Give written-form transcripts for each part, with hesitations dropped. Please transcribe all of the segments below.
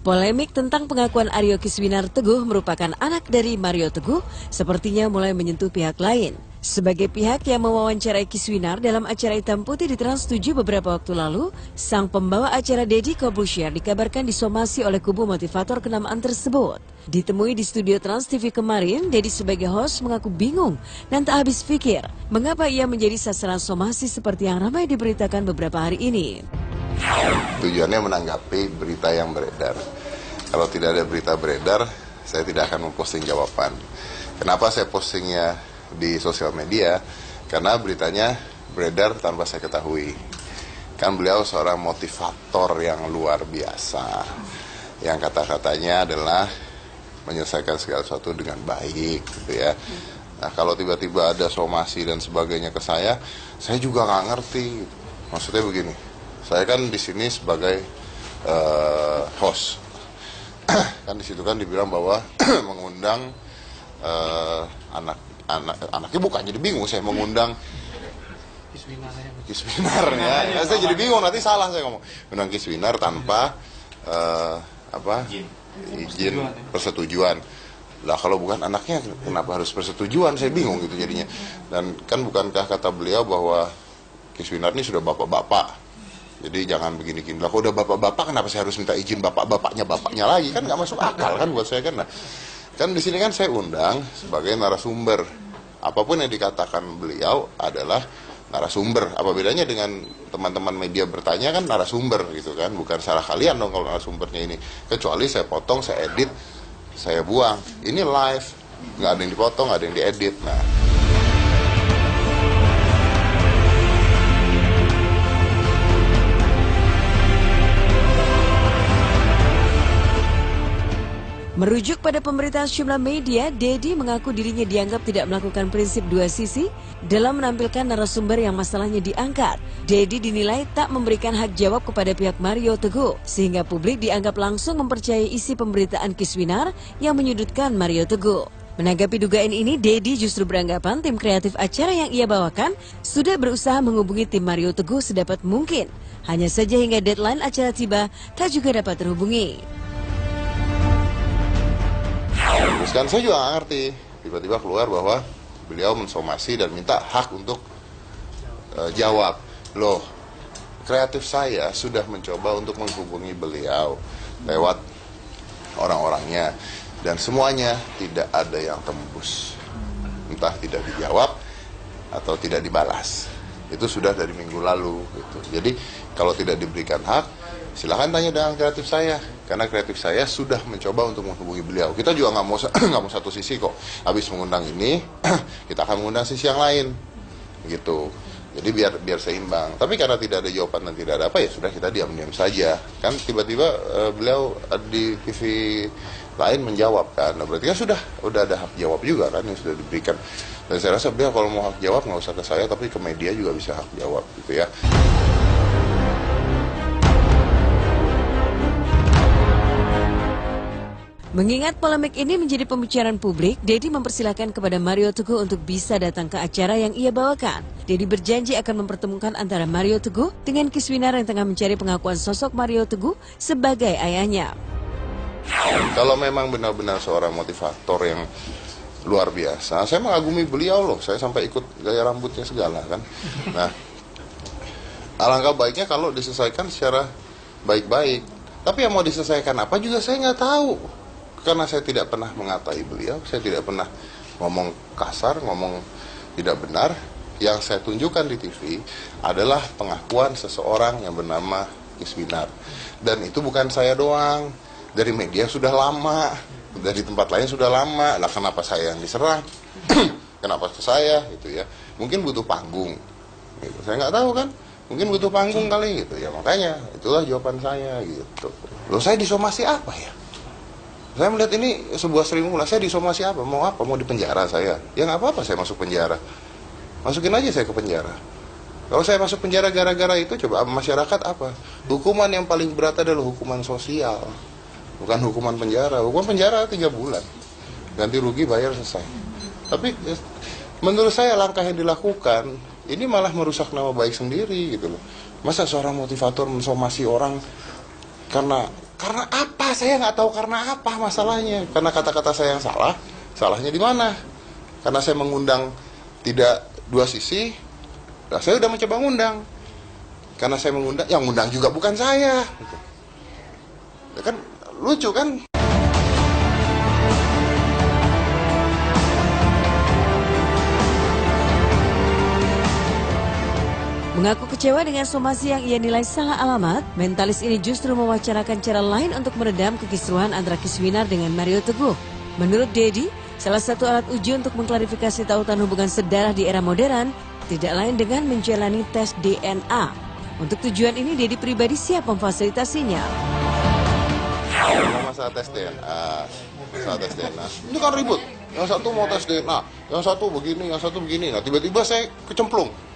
Polemik tentang pengakuan Aryo Kiswinar Teguh merupakan anak dari Mario Teguh sepertinya mulai menyentuh pihak lain. Sebagai pihak yang mewawancarai Kiswinar dalam acara Hitam Putih di Trans 7 beberapa waktu lalu, sang pembawa acara Deddy Corbuzier dikabarkan disomasi oleh kubu motivator kenamaan tersebut. Ditemui di studio Trans TV kemarin, Deddy sebagai host mengaku bingung dan tak habis pikir mengapa ia menjadi sasaran somasi seperti yang ramai diberitakan beberapa hari ini. Tujuannya menanggapi berita yang beredar. Kalau tidak ada berita beredar, saya tidak akan memposting jawaban. Kenapa saya postingnya di sosial media? Karena beritanya beredar tanpa saya ketahui. Kan beliau seorang motivator yang luar biasa. Yang kata-katanya adalah menyelesaikan segala sesuatu dengan baik, gitu ya. Nah, kalau tiba-tiba ada somasi dan sebagainya ke saya juga nggak ngerti. Maksudnya begini, saya kan di sini sebagai host. Kan di situ kan dibilang bahwa mengundang anaknya bukan, jadi bingung saya mengundang Kiswinar ya. Saya jadi bingung, nanti salah saya ngomong. Mengundang Kiswinar tanpa izin persetujuan. Lah kalau bukan anaknya kenapa harus persetujuan, saya bingung gitu jadinya. Dan kan bukankah kata beliau bahwa Kiswinar ini sudah bapak-bapak, jadi jangan begini-gini. Lah kalau udah bapak-bapak kenapa saya harus minta izin bapaknya lagi, kan nggak masuk akal kan buat saya kan. Nah, kan di sini kan saya undang sebagai narasumber. Apapun yang dikatakan beliau adalah narasumber. Apa bedanya dengan teman-teman media bertanya, kan narasumber gitu kan, bukan salah kalian dong kalau narasumbernya ini. Kecuali saya potong, saya edit, saya buang. Ini live, nggak ada yang dipotong, nggak ada yang diedit. Nah, merujuk pada pemberitaan sejumlah media, Deddy mengaku dirinya dianggap tidak melakukan prinsip dua sisi dalam menampilkan narasumber yang masalahnya diangkat. Deddy dinilai tak memberikan hak jawab kepada pihak Mario Teguh, sehingga publik dianggap langsung mempercayai isi pemberitaan Kiswinar yang menyudutkan Mario Teguh. Menanggapi dugaan ini, Deddy justru beranggapan tim kreatif acara yang ia bawakan sudah berusaha menghubungi tim Mario Teguh sedapat mungkin. Hanya saja hingga deadline acara tiba, tak juga dapat terhubungi. terus kan saya juga nggak ngerti, tiba-tiba keluar bahwa beliau mensomasi dan minta hak untuk jawab. Loh, kreatif saya sudah mencoba untuk menghubungi beliau lewat orang-orangnya, dan semuanya tidak ada yang tembus. Entah tidak dijawab atau tidak dibalas. Itu sudah dari minggu lalu gitu. Jadi kalau tidak diberikan hak, silahkan tanya dengan kreatif saya, karena kreatif saya sudah mencoba untuk menghubungi beliau. Kita juga nggak mau satu sisi kok. Habis mengundang ini, kita akan mengundang sisi yang lain, gitu. Jadi biar seimbang. Tapi karena tidak ada jawaban dan tidak ada apa, ya sudah kita diam-diam saja. Kan tiba-tiba beliau di TV lain menjawab kan. Nah, berarti kan udah ada hak jawab juga kan yang sudah diberikan. Dan saya rasa beliau kalau mau hak jawab nggak usah ke saya, tapi ke media juga bisa hak jawab, gitu ya. Mengingat polemik ini menjadi pembicaraan publik, Deddy mempersilahkan kepada Mario Teguh untuk bisa datang ke acara yang ia bawakan. Deddy berjanji akan mempertemukan antara Mario Teguh dengan Kiswinar yang tengah mencari pengakuan sosok Mario Teguh sebagai ayahnya. Kalau memang benar-benar seorang motivator yang luar biasa, saya mengagumi beliau loh. Saya sampai ikut gaya rambutnya segala kan. Nah, alangkah baiknya kalau diselesaikan secara baik-baik. Tapi yang mau diselesaikan apa juga saya nggak tahu. Karena saya tidak pernah mengatai beliau, saya tidak pernah ngomong kasar, ngomong tidak benar. Yang saya tunjukkan di TV adalah pengakuan seseorang yang bernama Kiswinar. Dan itu bukan saya doang, dari media sudah lama, dari tempat lain sudah lama. Nah, kenapa saya yang diserang? Kenapa ke saya gitu ya? Mungkin butuh panggung gitu. Saya nggak tahu kan, mungkin butuh panggung kali gitu ya. Makanya itulah jawaban saya gitu. Loh, saya disomasi apa ya? Saya melihat ini sebuah streaming, saya disomasi apa? Mau apa? Mau dipenjara saya? Ya nggak apa-apa saya masuk penjara. Masukin aja saya ke penjara. Kalau saya masuk penjara gara-gara itu, coba masyarakat apa? Hukuman yang paling berat adalah hukuman sosial. Bukan hukuman penjara. Hukuman penjara 3 bulan. Ganti rugi, bayar, selesai. Tapi menurut saya langkah yang dilakukan, ini malah merusak nama baik sendiri gitu loh. Masa seorang motivator mensomasi orang karena apa Saya nggak tahu karena apa masalahnya. Karena kata-kata saya yang salah. Salahnya di mana? Karena saya mengundang tidak dua sisi. Nah, saya udah mencoba ngundang. Karena saya mengundang, yang ngundang juga bukan saya. Gitu. Ya kan lucu kan? Mengaku kecewa dengan somasi yang ia nilai salah alamat, mentalis ini justru mewacanakan cara lain untuk meredam kekisruhan antara Kiswinar dengan Mario Teguh. Menurut Dedi, salah satu alat uji untuk mengklarifikasi tautan hubungan sedarah di era modern tidak lain dengan menjalani tes DNA. Untuk tujuan ini, Dedi pribadi siap memfasilitasinya. Masalah tes DNA, ini kan ribut. Yang satu mau tes DNA, yang satu begini, yang satu begini. Nah, tiba-tiba saya kecemplung.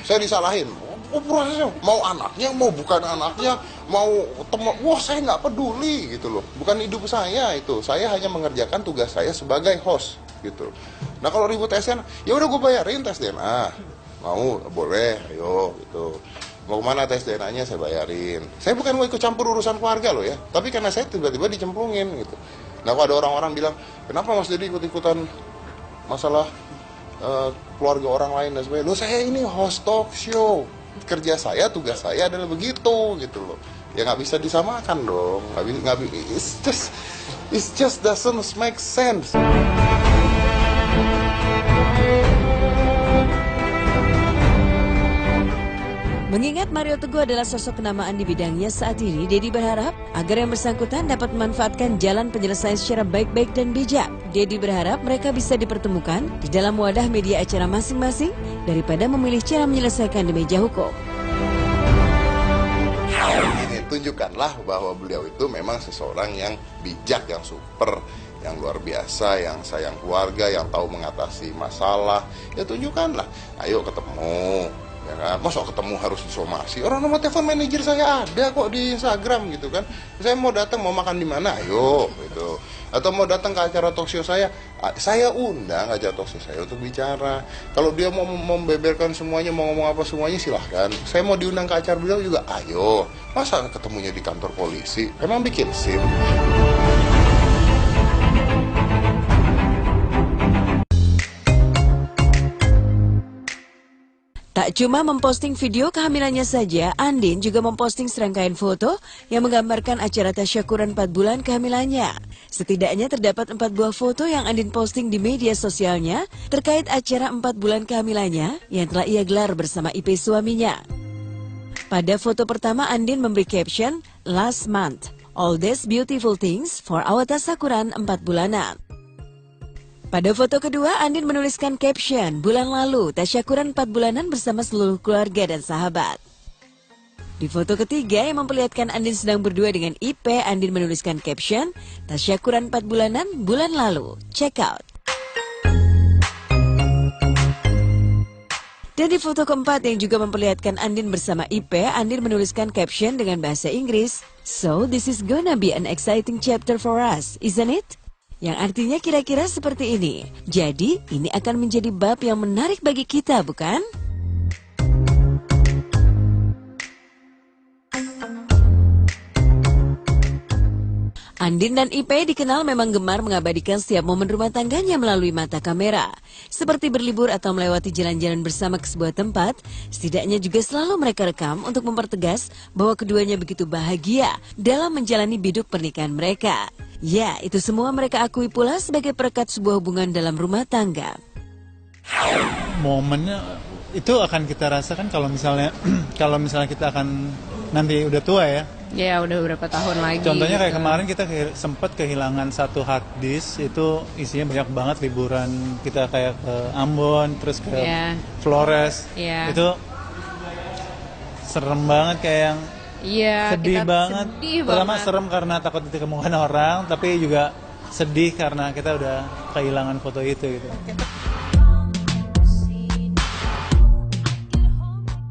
Saya disalahin, prosesnya mau anaknya, mau bukan anaknya, mau teman, saya nggak peduli gitu loh. Bukan hidup saya itu, saya hanya mengerjakan tugas saya sebagai host gitu. Nah kalau ribut tes DNA, ya udah gue bayarin tes DNA, mau boleh, ayo gitu. Mau kemana tes DNA-nya saya bayarin. Saya bukan mau ikut campur urusan keluarga loh ya, tapi karena saya tiba-tiba dicemplungin gitu. Nah kalau ada orang-orang bilang, kenapa Mas Dedi ikut-ikutan masalah keluarga orang lain dan sebagainya. Loh saya ini host talk show, kerja saya, tugas saya adalah begitu gitu loh. Ya nggak bisa disamakan dong. It just doesn't make sense. Mengingat Mario Teguh adalah sosok kenamaan di bidangnya saat ini, Dedi berharap agar yang bersangkutan dapat memanfaatkan jalan penyelesaian secara baik-baik dan bijak. Dedi berharap mereka bisa dipertemukan di dalam wadah media acara masing-masing daripada memilih cara menyelesaikan di meja hukum. Ini tunjukkanlah bahwa beliau itu memang seseorang yang bijak, yang super, yang luar biasa, yang sayang keluarga, yang tahu mengatasi masalah. Ya tunjukkanlah, ayo ketemu. Ya kan, masa ketemu harus disomasi? Orang nomor telepon manajer saya ada kok di Instagram gitu kan. Saya mau datang, mau makan di mana, ayo gitu. Atau mau datang ke acara talkshow saya undang acara talkshow saya untuk bicara. Kalau dia mau membeberkan semuanya, mau ngomong apa semuanya silahkan. Saya mau diundang ke acara beliau juga, ayo. Masa ketemunya di kantor polisi? Emang bikin SIM? Tak cuma memposting video kehamilannya saja, Andin juga memposting serangkaian foto yang menggambarkan acara tasyakuran 4 bulan kehamilannya. Setidaknya terdapat 4 buah foto yang Andin posting di media sosialnya terkait acara 4 bulan kehamilannya yang telah ia gelar bersama IP suaminya. Pada foto pertama, Andin memberi caption, "Last month, all these beautiful things for our tasyakuran 4 bulanan." Pada foto kedua, Andin menuliskan caption, "Bulan lalu, tasyakuran 4 bulanan bersama seluruh keluarga dan sahabat." Di foto ketiga yang memperlihatkan Andin sedang berdua dengan IP, Andin menuliskan caption, "Tasyakuran 4 bulanan bulan lalu, check out." Dan di foto keempat yang juga memperlihatkan Andin bersama IP, Andin menuliskan caption dengan bahasa Inggris, "So this is gonna be an exciting chapter for us, isn't it?" Yang artinya kira-kira seperti ini. Jadi, ini akan menjadi bab yang menarik bagi kita, bukan? Andin dan IP dikenal memang gemar mengabadikan setiap momen rumah tangganya melalui mata kamera. Seperti berlibur atau melewati jalan-jalan bersama ke sebuah tempat, setidaknya juga selalu mereka rekam untuk mempertegas bahwa keduanya begitu bahagia dalam menjalani biduk pernikahan mereka. Ya, itu semua mereka akui pula sebagai perekat sebuah hubungan dalam rumah tangga. Momennya itu akan kita rasakan kalau misalnya kita akan nanti udah tua ya. Ya udah beberapa tahun lagi. Contohnya kayak gitu. kemarin kita sempat kehilangan satu hard disk, itu isinya banyak banget liburan kita kayak ke Ambon, terus ke Flores. Itu serem banget kayak yang sedih banget. Pertama serem karena takut ditemukan orang, tapi juga sedih karena kita udah kehilangan foto itu gitu.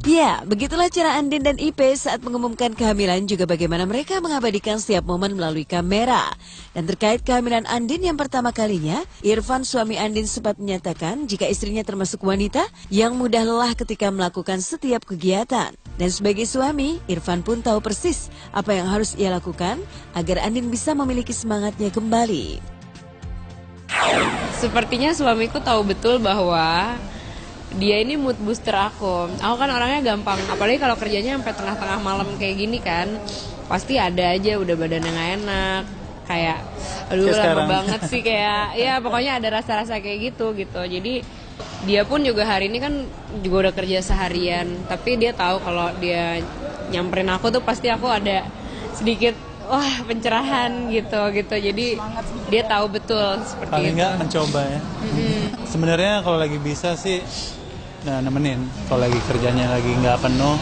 Ya, begitulah cara Andin dan IP saat mengumumkan kehamilan, juga bagaimana mereka mengabadikan setiap momen melalui kamera. Dan terkait kehamilan Andin yang pertama kalinya, Irfan suami Andin sempat menyatakan jika istrinya termasuk wanita yang mudah lelah ketika melakukan setiap kegiatan. Dan sebagai suami, Irfan pun tahu persis apa yang harus ia lakukan agar Andin bisa memiliki semangatnya kembali. Sepertinya suamiku tahu betul bahwa dia ini mood booster aku. Aku kan orangnya gampang, apalagi kalau kerjanya sampai tengah-tengah malam kayak gini kan, pasti ada aja udah badannya nggak enak, kayak aduh lama banget sih, kayak ya pokoknya ada rasa-rasa kayak gitu. Jadi dia pun juga hari ini kan juga udah kerja seharian, tapi dia tahu kalau dia nyamperin aku tuh pasti aku ada sedikit wah pencerahan gitu. Jadi dia tahu betul seperti paling itu. nggak mencoba ya. Sebenarnya kalau lagi bisa sih nemenin, kalau lagi kerjanya lagi nggak penuh